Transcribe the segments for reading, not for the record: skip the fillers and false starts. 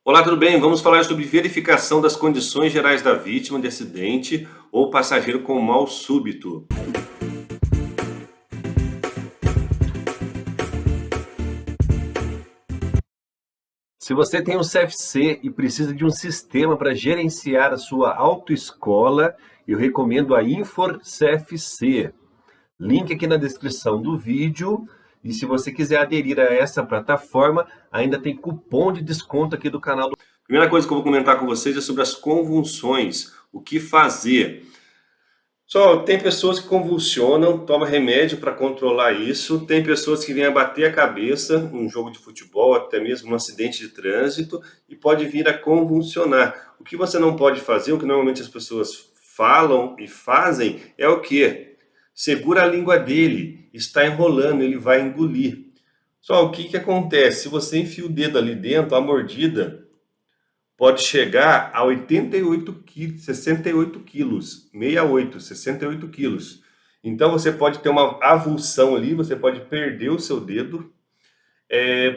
Olá, tudo bem? Vamos falar sobre verificação das condições gerais da vítima de acidente ou passageiro com mal súbito. Se você tem um CFC e precisa de um sistema para gerenciar a sua autoescola, eu recomendo a Infor CFC. Link aqui na descrição do vídeo. E se você quiser aderir a essa plataforma, ainda tem cupom de desconto aqui do canal. Primeira coisa que eu vou comentar com vocês é sobre as convulsões. O que fazer? Só tem pessoas que convulsionam, tomam remédio para controlar isso. Tem pessoas que vêm a bater a cabeça num jogo de futebol, até mesmo num acidente de trânsito, e pode vir a convulsionar. O que você não pode fazer, o que normalmente as pessoas falam e fazem, é o quê? Segura a língua dele, está enrolando, ele vai engolir. Só o que acontece? Se você enfia o dedo ali dentro, a mordida pode chegar a 88 quilos, 68 quilos, 68, 68 quilos. Então você pode ter uma avulsão ali, você pode perder o seu dedo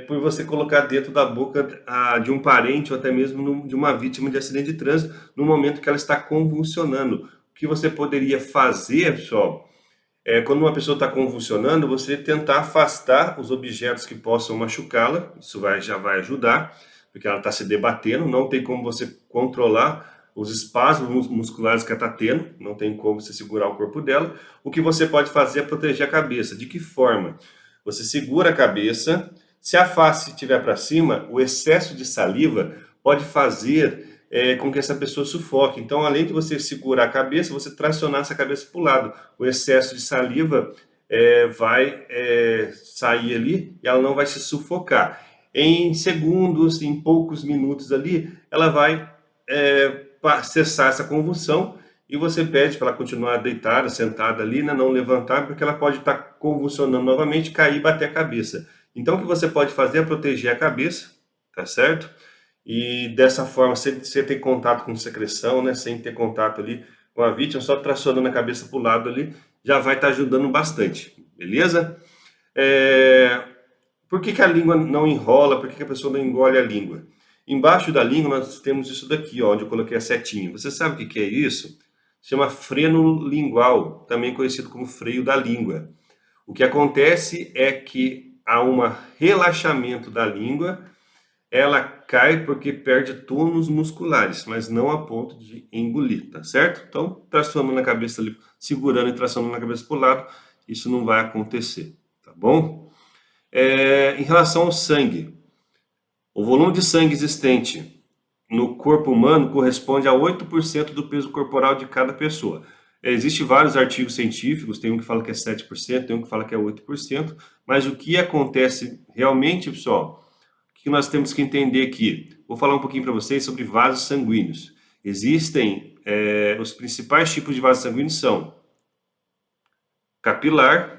por você colocar dentro da boca de um parente ou até mesmo de uma vítima de acidente de trânsito no momento que ela está convulsionando. O que você poderia fazer, pessoal, quando uma pessoa está convulsionando, você tentar afastar os objetos que possam machucá-la, isso já vai ajudar, porque ela está se debatendo, não tem como você controlar os espasmos musculares que ela está tendo, não tem como você segurar o corpo dela. O que você pode fazer é proteger a cabeça. De que forma? Você segura a cabeça, se a face estiver para cima, o excesso de saliva pode fazer com que essa pessoa sufoque. Então, além de você segurar a cabeça, você tracionar essa cabeça para o lado. O excesso de saliva vai sair ali e ela não vai se sufocar. Em segundos, em poucos minutos ali, ela vai cessar essa convulsão e você pede para ela continuar deitada, sentada ali, né, não levantar, porque ela pode estar convulsionando novamente, cair e bater a cabeça. Então, o que você pode fazer é proteger a cabeça, tá certo? E dessa forma, você ter contato com secreção, né, sem ter contato ali com a vítima, só tracionando a cabeça para o lado ali, já vai estar ajudando bastante, beleza? Por que a língua não enrola? Por que a pessoa não engole a língua? Embaixo da língua nós temos isso daqui, ó, onde eu coloquei a setinha. Você sabe o que é isso? Se chama freno lingual, também conhecido como freio da língua. O que acontece é que há um relaxamento da língua, ela cai porque perde tônus musculares, mas não a ponto de engolir, tá certo? Então, tracionando na cabeça ali, segurando e tracionando na cabeça para o lado, isso não vai acontecer, tá bom? Em relação ao sangue, o volume de sangue existente no corpo humano corresponde a 8% do peso corporal de cada pessoa. Existem vários artigos científicos, tem um que fala que é 7%, tem um que fala que é 8%, mas o que acontece realmente, pessoal, o que nós temos que entender aqui? Vou falar um pouquinho para vocês sobre vasos sanguíneos. Existem, os principais tipos de vasos sanguíneos são capilar.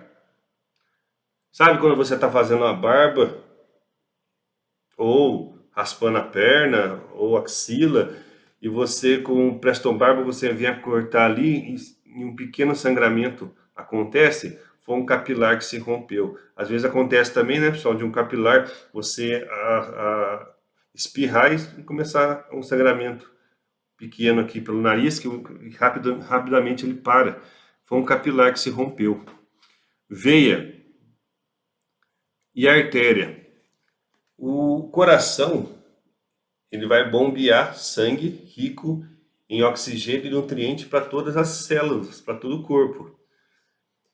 Sabe quando você está fazendo uma barba, ou raspando a perna, ou axila, e você com um Preston Barba, você vem a cortar ali e um pequeno sangramento acontece? Foi um capilar que se rompeu. Às vezes acontece também, né, pessoal, de um capilar você espirrar e começar um sangramento pequeno aqui pelo nariz, que rapidamente ele para. Foi um capilar que se rompeu. Veia e artéria. O coração, ele vai bombear sangue rico em oxigênio e nutriente para todas as células, para todo o corpo.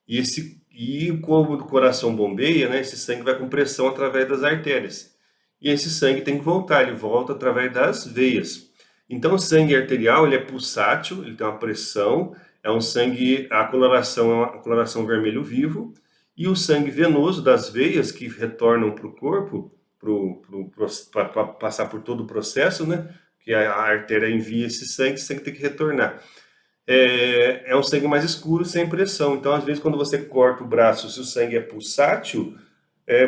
E como o coração bombeia, né, esse sangue vai com pressão através das artérias. E esse sangue tem que voltar, ele volta através das veias. Então o sangue arterial, ele é pulsátil, ele tem uma pressão, é um sangue, a coloração é uma coloração vermelho vivo, e o sangue venoso das veias que retornam para o corpo, para passar por todo o processo, né? Que a artéria envia esse sangue tem que retornar. É um sangue mais escuro, sem pressão. Então, às vezes, quando você corta o braço, se o sangue é pulsátil,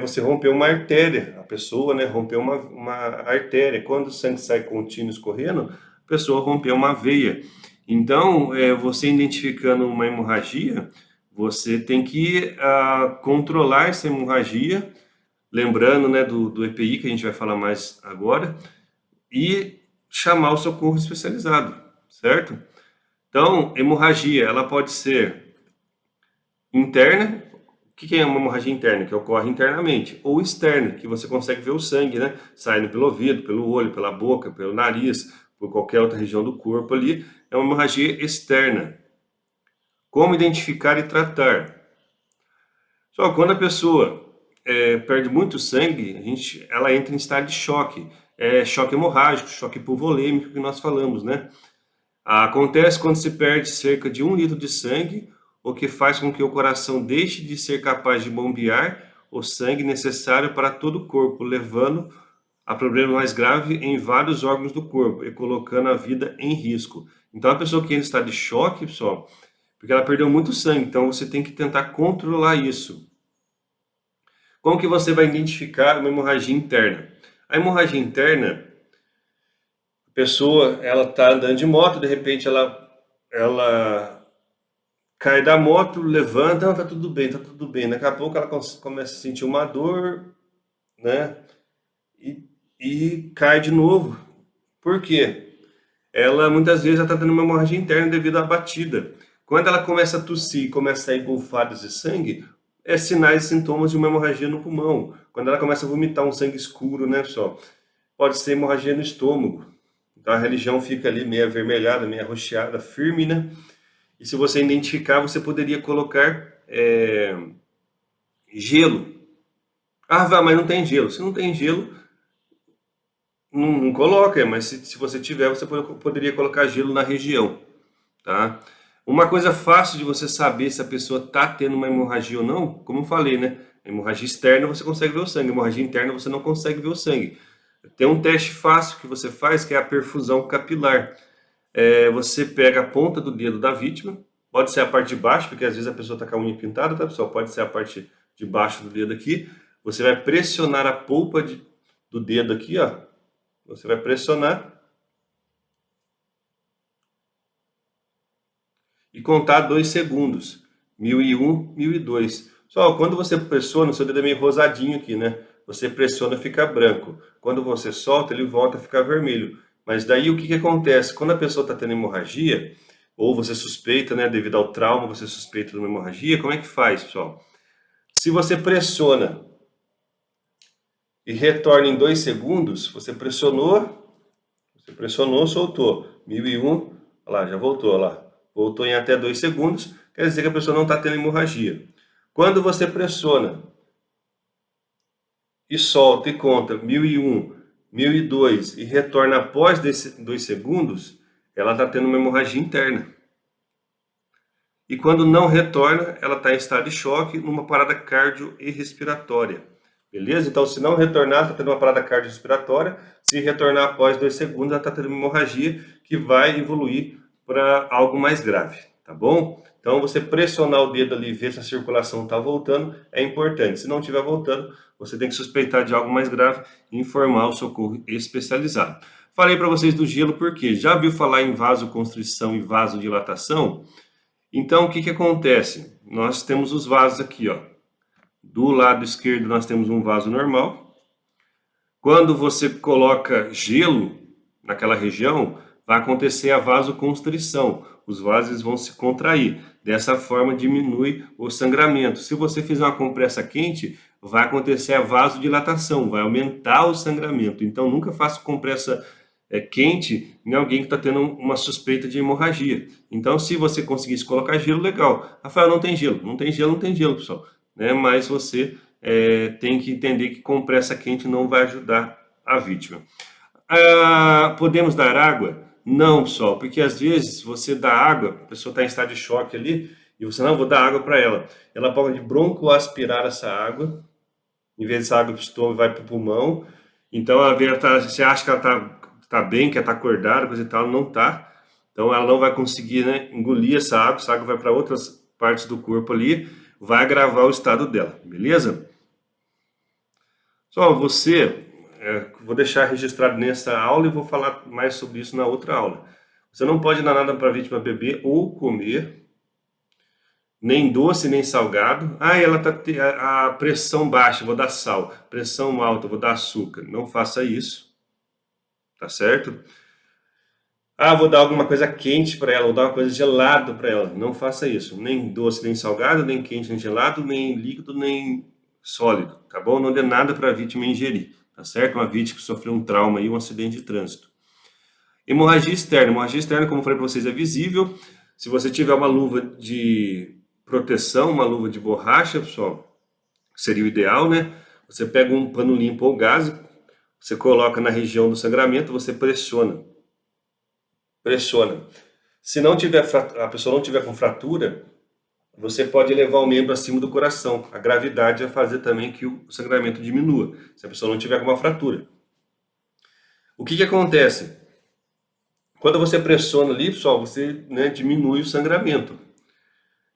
você rompeu uma artéria. A pessoa, né, rompeu uma artéria. Quando o sangue sai contínuo escorrendo, a pessoa rompeu uma veia. Então, você identificando uma hemorragia, você tem que controlar essa hemorragia, lembrando, né, do EPI, que a gente vai falar mais agora, e chamar o socorro especializado, certo? Então, hemorragia, ela pode ser interna. O que é uma hemorragia interna? Que ocorre internamente. Ou externa, que você consegue ver o sangue, né? Saindo pelo ouvido, pelo olho, pela boca, pelo nariz, por qualquer outra região do corpo ali. É uma hemorragia externa. Como identificar e tratar? Só quando a pessoa perde muito sangue, ela entra em estado de choque. Choque hemorrágico, choque hipovolêmico que nós falamos, né? Acontece quando se perde cerca de 1 litro de sangue, o que faz com que o coração deixe de ser capaz de bombear o sangue necessário para todo o corpo, levando a problema mais grave em vários órgãos do corpo e colocando a vida em risco. Então, a pessoa que ainda está de choque, pessoal, porque ela perdeu muito sangue, então você tem que tentar controlar isso. Como que você vai identificar uma hemorragia interna? A hemorragia interna, a pessoa, ela está andando de moto, de repente ela cai da moto, levanta, não, tá tudo bem, tá tudo bem. Daqui a pouco ela começa a sentir uma dor, né? E cai de novo. Por quê? Ela muitas vezes está tendo uma hemorragia interna devido à batida. Quando ela começa a tossir, começa a sair golfadas de sangue, é sinais e sintomas de uma hemorragia no pulmão. Quando ela começa a vomitar um sangue escuro, né, pessoal? Pode ser hemorragia no estômago. Então a região fica ali meio avermelhada, meio arroxeada, firme, né? E se você identificar, você poderia colocar gelo. Ah, Vá, mas não tem gelo. Se não tem gelo, não coloca, mas se você tiver, você poderia colocar gelo na região, tá? Uma coisa fácil de você saber se a pessoa está tendo uma hemorragia ou não, como eu falei, né? Hemorragia externa você consegue ver o sangue, hemorragia interna você não consegue ver o sangue. Tem um teste fácil que você faz, que é a perfusão capilar. Você pega a ponta do dedo da vítima, pode ser a parte de baixo, porque às vezes a pessoa está com a unha pintada, tá, pessoal? Pode ser a parte de baixo do dedo aqui. Você vai pressionar a polpa do dedo aqui, ó. Você vai pressionar e contar 2 segundos. 1001, 1002. Só quando você pressiona, o seu dedo é meio rosadinho aqui, né? Você pressiona, fica branco. Quando você solta, ele volta a ficar vermelho. Mas daí o que acontece? Quando a pessoa está tendo hemorragia, ou você suspeita, né, devido ao trauma, você suspeita de uma hemorragia, como é que faz, pessoal? Se você pressiona e retorna em 2 segundos, você pressionou, soltou. 1001, olha lá, já voltou, olha lá. Voltou em até 2 segundos, quer dizer que a pessoa não está tendo hemorragia. Quando você pressiona e solta e conta 1001, 1002 e retorna após 2 segundos, ela está tendo uma hemorragia interna. E quando não retorna, ela está em estado de choque, numa parada cardio e respiratória. Beleza? Então, se não retornar, está tendo uma parada cardiorrespiratória. Se retornar após 2 segundos, ela está tendo uma hemorragia que vai evoluir para algo mais grave, tá bom? Então, você pressionar o dedo ali e ver se a circulação está voltando é importante. Se não estiver voltando, você tem que suspeitar de algo mais grave e informar o socorro especializado. Falei para vocês do gelo porque já viu falar em vasoconstrição e vasodilatação? Então, o que acontece? Nós temos os vasos aqui, ó. Do lado esquerdo nós temos um vaso normal. Quando você coloca gelo naquela região, vai acontecer a vasoconstrição. Os vasos vão se contrair. Dessa forma diminui o sangramento. Se você fizer uma compressa quente, vai acontecer a vasodilatação, vai aumentar o sangramento. Então nunca faça compressa quente em alguém que está tendo uma suspeita de hemorragia. Então, se você conseguisse colocar gelo, legal. Rafael, não tem gelo. Não tem gelo, não tem gelo, pessoal. Né? Mas você tem que entender que compressa quente não vai ajudar a vítima. Podemos dar água? Não, pessoal, porque às vezes você dá água, a pessoa está em estado de choque ali, e você não, vou dar água para ela. Ela pode broncoaspirar essa água, em vez dessa água para o estômago, vai para o pulmão. Então, você acha que ela tá bem, que ela está acordada, coisa e tal, não está. Então, ela não vai conseguir, né, engolir essa água vai para outras partes do corpo ali, vai agravar o estado dela, beleza? Só vou deixar registrado nessa aula e vou falar mais sobre isso na outra aula. Você não pode dar nada para a vítima beber ou comer, nem doce, nem salgado. Ah, ela tá a pressão baixa, vou dar sal. Pressão alta, vou dar açúcar. Não faça isso, tá certo? Ah, vou dar alguma coisa quente para ela, vou dar uma coisa gelada para ela. Não faça isso. Nem doce, nem salgado, nem quente, nem gelado, nem líquido, nem sólido, tá bom? Não dê nada para a vítima ingerir, tá certo? Uma vítima que sofreu um trauma e um acidente de trânsito. Hemorragia externa. Hemorragia externa, como eu falei para vocês, é visível. Se você tiver uma luva de proteção, uma luva de borracha, pessoal, seria o ideal, né? Você pega um pano limpo ou gaze, você coloca na região do sangramento, você pressiona. Pressiona. Se não tiver, a pessoa não tiver com fratura, você pode levar o membro acima do coração. A gravidade vai fazer também que o sangramento diminua, se a pessoa não tiver com uma fratura. O que acontece? Quando você pressiona ali, pessoal, você, né, diminui o sangramento.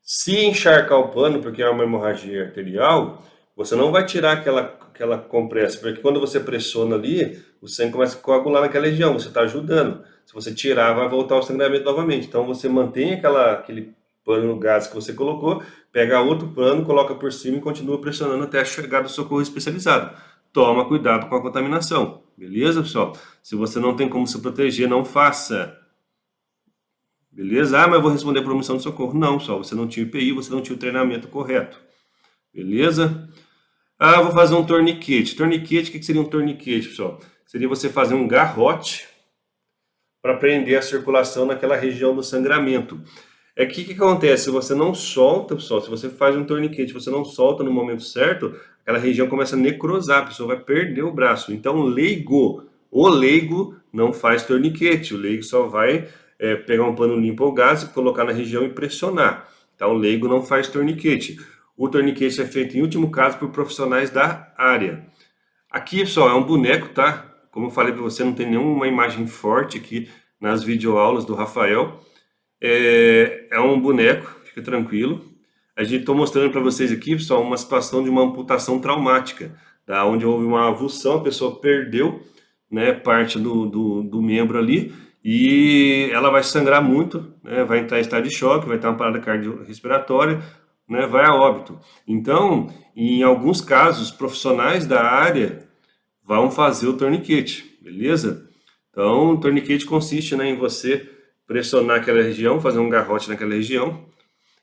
Se encharcar o pano, porque é uma hemorragia arterial, você não vai tirar aquela compressa, porque quando você pressiona ali, o sangue começa a coagular naquela região, você está ajudando. Se você tirar, vai voltar o sangramento novamente. Então você mantém aquele pano no gás que você colocou, pega outro pano, coloca por cima e continua pressionando até chegar do socorro especializado. Toma cuidado com a contaminação, beleza, pessoal? Se você não tem como se proteger, não faça. Beleza? Ah, mas eu vou responder por omissão de socorro. Não, pessoal, você não tinha IPI, você não tinha o treinamento correto. Beleza? Ah, vou fazer um torniquete. Torniquete, o que seria um torniquete, pessoal? Seria você fazer um garrote para prender a circulação naquela região do sangramento. É que o que acontece? Se você não solta, pessoal, se você faz um torniquete, você não solta no momento certo, aquela região começa a necrosar, a pessoa vai perder o braço. Então, o leigo não faz torniquete, o leigo só vai pegar um pano limpo ou gás, colocar na região e pressionar. Então, o leigo não faz torniquete. O torniquete é feito, em último caso, por profissionais da área. Aqui, pessoal, é um boneco, tá? Como eu falei para você, não tem nenhuma imagem forte aqui nas videoaulas do Rafael. É um boneco, fica tranquilo. A gente estou mostrando para vocês aqui, pessoal, uma situação de uma amputação traumática, tá? Onde houve uma avulsão, a pessoa perdeu, né, parte do membro ali, e ela vai sangrar muito, né, vai entrar em estado de choque, vai ter uma parada cardiorrespiratória, né, vai a óbito. Então, em alguns casos, profissionais da área vão fazer o torniquete, beleza? Então, o torniquete consiste, né, em você pressionar aquela região, fazer um garrote naquela região.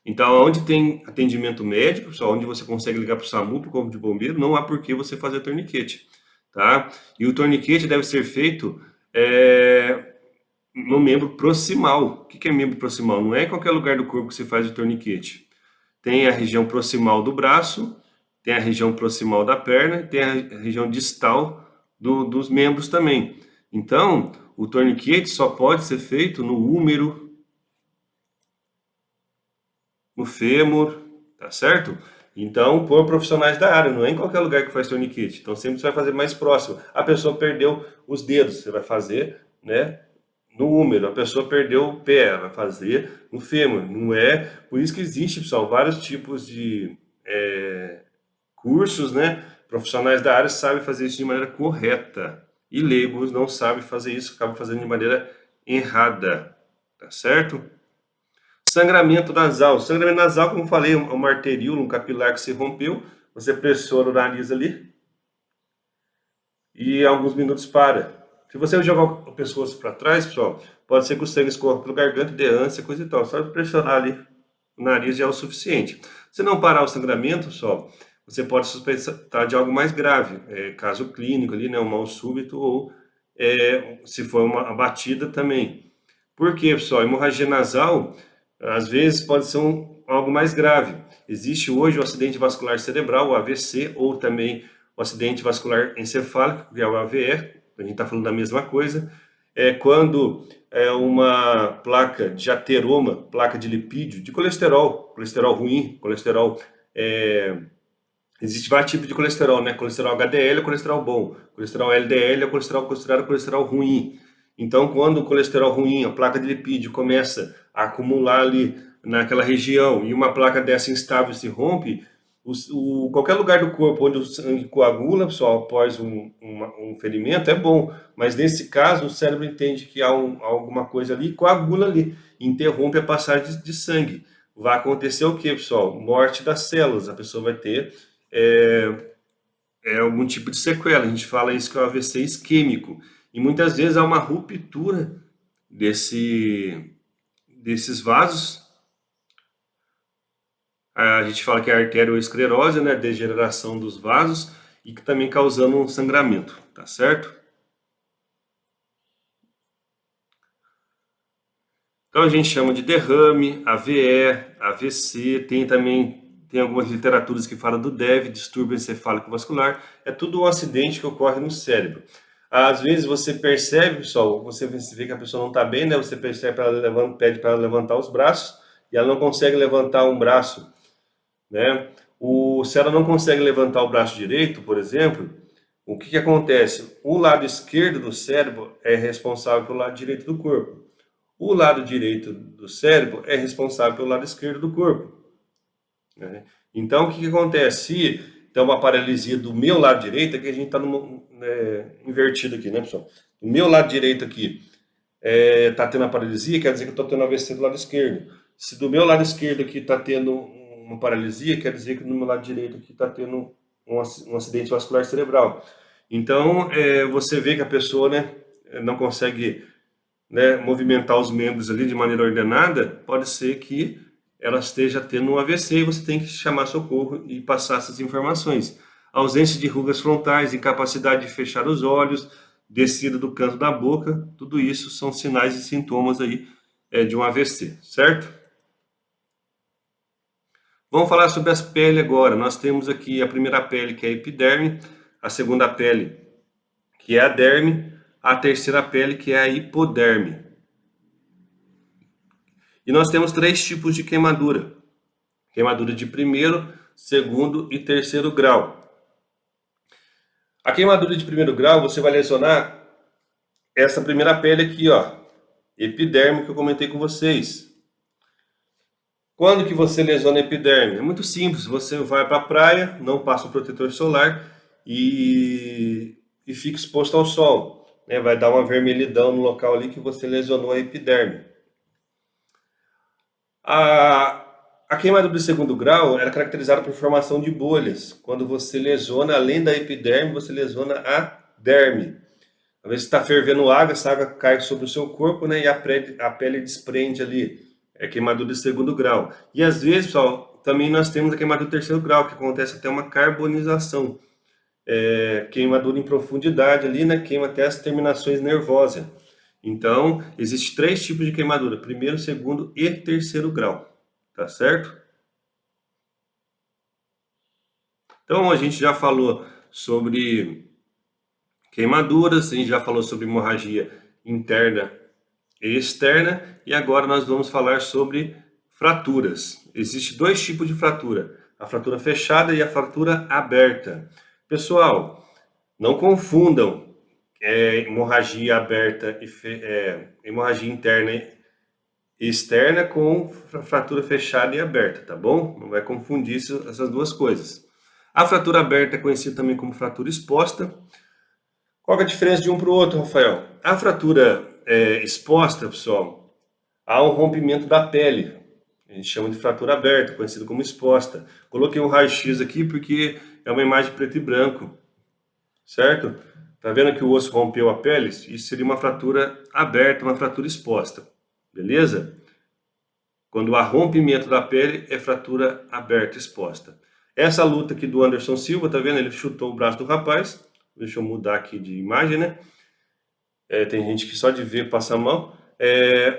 Então, onde tem atendimento médico, só onde você consegue ligar para o SAMU, para o Corpo de Bombeiro, não há por que você fazer torniquete, tá? E o torniquete deve ser feito no membro proximal. O que é membro proximal? Não é em qualquer lugar do corpo que você faz o torniquete. Tem a região proximal do braço, tem a região proximal da perna, tem a região distal dos membros também. Então, o torniquete só pode ser feito no húmero, no fêmur, tá certo? Então, por profissionais da área, não é em qualquer lugar que faz torniquete. Então, sempre você vai fazer mais próximo. A pessoa perdeu os dedos, você vai fazer, né, no húmero. A pessoa perdeu o pé, vai fazer no fêmur. Não é? Por isso que existe, pessoal, vários tipos de cursos, né? Profissionais da área sabem fazer isso de maneira correta. E leigos não sabem fazer isso, acabam fazendo de maneira errada, tá certo? Sangramento nasal. Sangramento nasal, como eu falei, é uma arteríola, um capilar que se rompeu, você pressiona o nariz ali e em alguns minutos para. Se você jogar o pescoço para trás, pessoal, pode ser que o sangue escorra pelo garganta, dê ânsia, coisa e tal. Só pressionar ali o nariz já é o suficiente. Se não parar o sangramento, pessoal, você pode suspeitar de algo mais grave, caso clínico ali, né, um mal súbito ou se for uma batida também. Por quê, pessoal? Hemorragia nasal, às vezes, pode ser algo mais grave. Existe hoje o acidente vascular cerebral, o AVC, ou também o acidente vascular encefálico, que é o AVE, a gente está falando da mesma coisa. Quando uma placa de ateroma, placa de lipídio, de colesterol ruim, colesterol... Existe vários tipos de colesterol, né? Colesterol HDL é colesterol bom. Colesterol LDL é colesterol considerado colesterol ruim. Então, quando o colesterol ruim, a placa de lipídio, começa a acumular ali naquela região e uma placa dessa instável se rompe, Qualquer lugar do corpo onde o sangue coagula, pessoal, após um ferimento, é bom. Mas nesse caso, o cérebro entende que há alguma coisa ali, coagula ali, interrompe a passagem de sangue. Vai acontecer o que, pessoal? Morte das células. A pessoa vai ter algum tipo de sequela. A gente fala isso que é o AVC isquêmico. E muitas vezes há uma ruptura desses vasos. A gente fala que é arteriosclerose, né, degeneração dos vasos, e que também causando um sangramento, tá certo? Então a gente chama de derrame, AVE, AVC, tem algumas literaturas que falam do DEV, distúrbio encefálico vascular, é tudo um acidente que ocorre no cérebro. Às vezes você percebe, pessoal, você vê que a pessoa não está bem, né? Você percebe que ela pede para ela levantar os braços e ela não consegue levantar um braço, né? Se ela não consegue levantar o braço direito, por exemplo, o que acontece? O lado esquerdo do cérebro é responsável pelo lado direito do corpo. O lado direito do cérebro é responsável pelo lado esquerdo do corpo, né? Então, o que acontece? Se tem uma paralisia do meu lado direito, é que a gente está invertido aqui, né, pessoal? Do meu lado direito aqui está tendo a paralisia, quer dizer que eu estou tendo AVC do lado esquerdo. Se do meu lado esquerdo aqui está tendo uma paralisia, quer dizer que do meu lado direito aqui está tendo um acidente vascular cerebral. Então, você vê que a pessoa, né, não consegue, né, movimentar os membros ali de maneira ordenada, pode ser que ela esteja tendo um AVC e você tem que chamar socorro e passar essas informações. Ausência de rugas frontais, incapacidade de fechar os olhos, descida do canto da boca, tudo isso são sinais e sintomas aí de um AVC, certo? Vamos falar sobre as peles agora. Nós temos aqui a primeira pele, que é a epiderme, a segunda pele, que é a derme, a terceira pele, que é a hipoderme. E nós temos 3 tipos de queimadura. Queimadura de primeiro, segundo e terceiro grau. A queimadura de primeiro grau, você vai lesionar essa primeira pele aqui, ó, epiderme, que eu comentei com vocês. Quando que você lesiona a epiderme? É muito simples, você vai para a praia, não passa o protetor solar e fica exposto ao sol, né? Vai dar uma vermelhidão no local ali que você lesionou a epiderme. A queimadura de segundo grau era caracterizada por formação de bolhas. Quando você lesiona, além da epiderme, você lesiona a derme. Às vezes está fervendo água, essa água cai sobre o seu corpo, né, e a pele desprende ali. É queimadura de segundo grau. E às vezes, pessoal, também nós temos a queimadura de terceiro grau, que acontece até uma carbonização. Queimadura em profundidade ali, né, queima até as terminações nervosas. Então, existe 3 tipos de queimadura: primeiro, segundo e terceiro grau. Tá certo? Então, a gente já falou sobre queimaduras, a gente já falou sobre hemorragia interna e externa, e agora nós vamos falar sobre fraturas. Existem 2 tipos de fratura: a fratura fechada e a fratura aberta. Pessoal, não confundam hemorragia aberta hemorragia interna e externa com fratura fechada e aberta, tá bom? Não vai confundir essas 2 coisas. A fratura aberta é conhecida também como fratura exposta. Qual é a diferença de um para o outro, Rafael? A fratura exposta, pessoal, há um rompimento da pele. A gente chama de fratura aberta, conhecida como exposta. Coloquei um raio-x aqui porque é uma imagem preto e branco, certo? Tá vendo que o osso rompeu a pele? Isso seria uma fratura aberta, uma fratura exposta. Beleza? Quando há rompimento da pele, é fratura aberta exposta. Essa luta aqui do Anderson Silva, tá vendo? Ele chutou o braço do rapaz. Deixa eu mudar aqui de imagem, né? Tem gente que só de ver passa mal.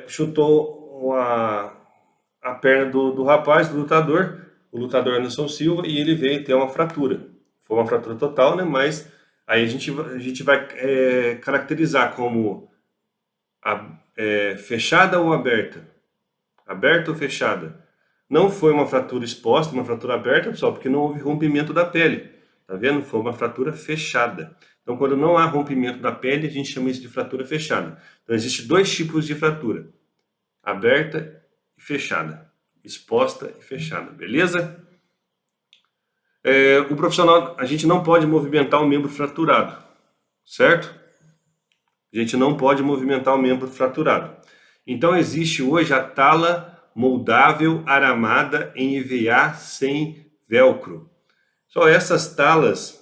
Chutou a perna do rapaz, do lutador, o lutador Anderson Silva, e ele veio ter uma fratura. Foi uma fratura total, né? Mas aí a gente vai caracterizar como fechada ou aberta. Aberta ou fechada? Não foi uma fratura exposta, uma fratura aberta, pessoal, porque não houve rompimento da pele. Tá vendo? Foi uma fratura fechada. Então, quando não há rompimento da pele, a gente chama isso de fratura fechada. Então, existem 2 tipos de fratura: aberta e fechada. Exposta e fechada, beleza? O profissional, a gente não pode movimentar o membro fraturado, certo? A gente não pode movimentar o membro fraturado. Então existe hoje a tala moldável aramada em EVA sem velcro. Só essas talas,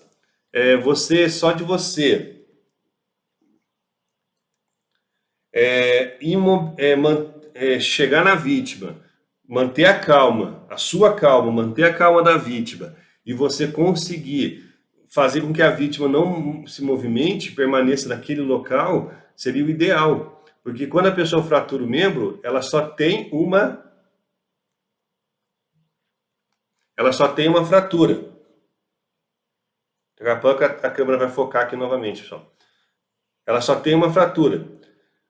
só de você chegar na vítima, manter a calma, a sua calma, manter a calma da vítima, e você conseguir fazer com que a vítima não se movimente, permaneça naquele local, seria o ideal. Porque quando a pessoa fratura o membro, ela só tem uma fratura. Daqui a pouco a câmera vai focar aqui novamente, pessoal. Ela só tem uma fratura.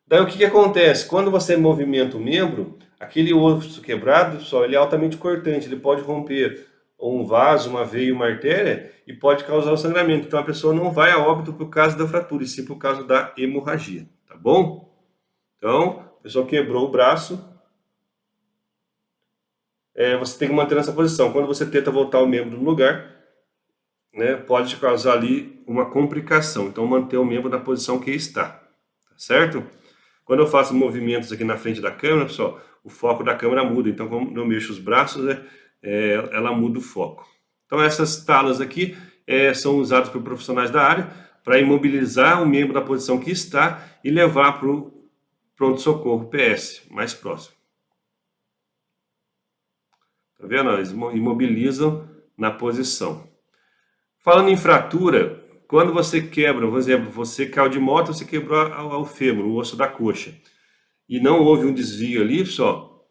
Daí o que acontece? Quando você movimenta o membro, aquele osso quebrado, pessoal, ele é altamente cortante, ele pode romper um vaso, uma veia, uma artéria e pode causar o sangramento. Então a pessoa não vai a óbito por causa da fratura, e sim por causa da hemorragia, tá bom? Então, a pessoa quebrou o braço, você tem que manter nessa posição. Quando você tenta voltar o membro no lugar, né, pode causar ali uma complicação. Então, manter o membro na posição que está, tá certo? Quando eu faço movimentos aqui na frente da câmera, pessoal, o foco da câmera muda. Então, quando eu mexo os braços, ela muda o foco. Então, essas talas aqui são usadas por profissionais da área para imobilizar o membro da posição que está e levar para o pronto-socorro PS mais próximo. Tá vendo? Eles imobilizam na posição. Falando em fratura, quando você quebra, por exemplo, você caiu de moto, você quebrou o fêmur, o osso da coxa, e não houve um desvio ali, só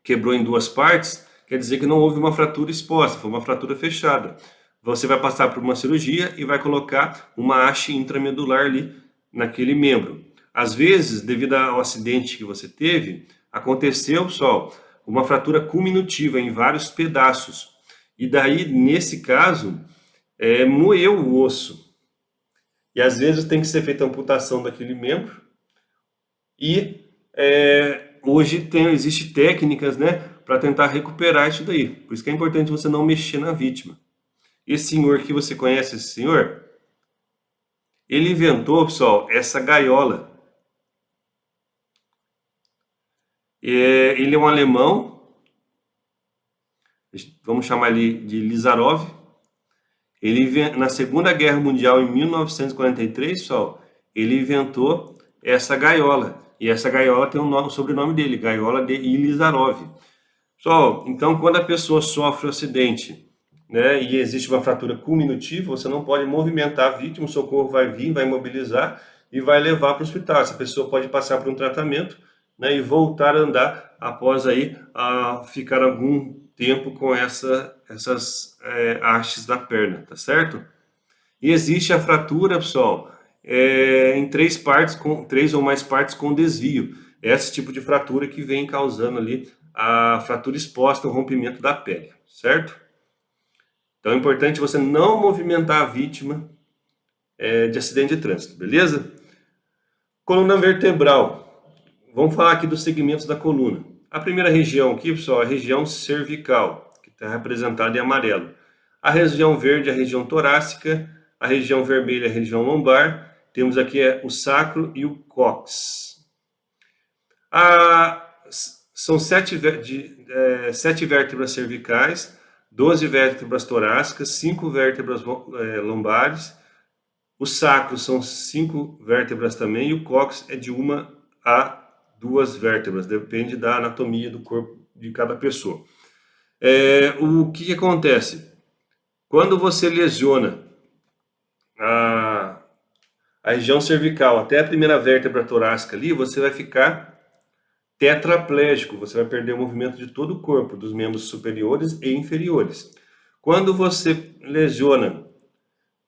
quebrou em duas partes, quer dizer que não houve uma fratura exposta, foi uma fratura fechada. Você vai passar por uma cirurgia e vai colocar uma haste intramedular ali naquele membro. Às vezes, devido ao acidente que você teve, aconteceu, pessoal, uma fratura cominutiva em vários pedaços. E daí, nesse caso, moeu o osso. E às vezes tem que ser feita a amputação daquele membro. E hoje existe técnicas, né, para tentar recuperar isso daí. Por isso que é importante você não mexer na vítima. Esse senhor que você conhece, esse senhor, ele inventou, pessoal, essa gaiola. Ele é um alemão, vamos chamar ele de Lizarov. Ele, na Segunda Guerra Mundial, em 1943, pessoal, ele inventou essa gaiola. E essa gaiola tem o sobrenome dele, Gaiola de Lizarov. Pessoal, então quando a pessoa sofre um acidente, né, e existe uma fratura cominutiva, você não pode movimentar a vítima, o socorro vai vir, vai imobilizar e vai levar para o hospital. Essa pessoa pode passar por um tratamento, né, e voltar a andar após aí ficar algum tempo com essas hastes na perna, tá certo? E existe a fratura, pessoal, em três ou mais partes com desvio. Esse tipo de fratura que vem causando ali a fratura exposta, o rompimento da pele, certo? Então é importante você não movimentar a vítima de acidente de trânsito, beleza? Coluna vertebral. Vamos falar aqui dos segmentos da coluna. A primeira região aqui, pessoal, é a região cervical, que está representada em amarelo. A região verde é a região torácica, a região vermelha é a região lombar. Temos aqui o sacro e o cóccix. São 7 vértebras cervicais, 12 vértebras torácicas, 5 vértebras lombares. O sacro são 5 vértebras também e o cóccix é de 1 a 2 vértebras, depende da anatomia do corpo de cada pessoa. O que acontece? Quando você lesiona a região cervical até a primeira vértebra torácica ali, você vai ficar tetraplégico, você vai perder o movimento de todo o corpo, dos membros superiores e inferiores. Quando você lesiona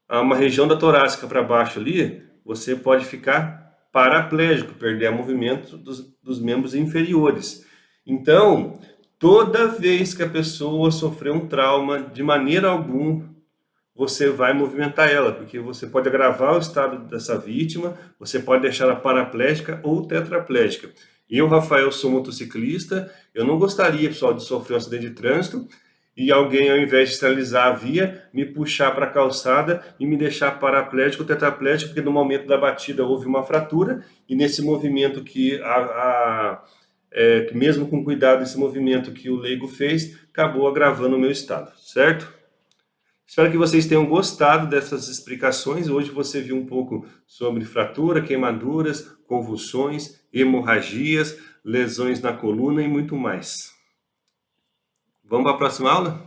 uma região da torácica para baixo ali, você pode ficar paraplégico, perder o movimento dos membros inferiores. Então, toda vez que a pessoa sofrer um trauma, de maneira alguma, você vai movimentar ela, porque você pode agravar o estado dessa vítima, você pode deixar ela paraplégica ou tetraplégica. Eu, Rafael, sou motociclista, eu não gostaria, pessoal, de sofrer um acidente de trânsito e alguém, ao invés de sinalizar a via, me puxar para a calçada e me deixar paraplégico ou tetraplégico, porque no momento da batida houve uma fratura, e nesse movimento que mesmo com cuidado, esse movimento que o leigo fez, acabou agravando o meu estado, certo? Espero que vocês tenham gostado dessas explicações. Hoje você viu um pouco sobre fratura, queimaduras, convulsões, hemorragias, lesões na coluna e muito mais. Vamos para a próxima aula?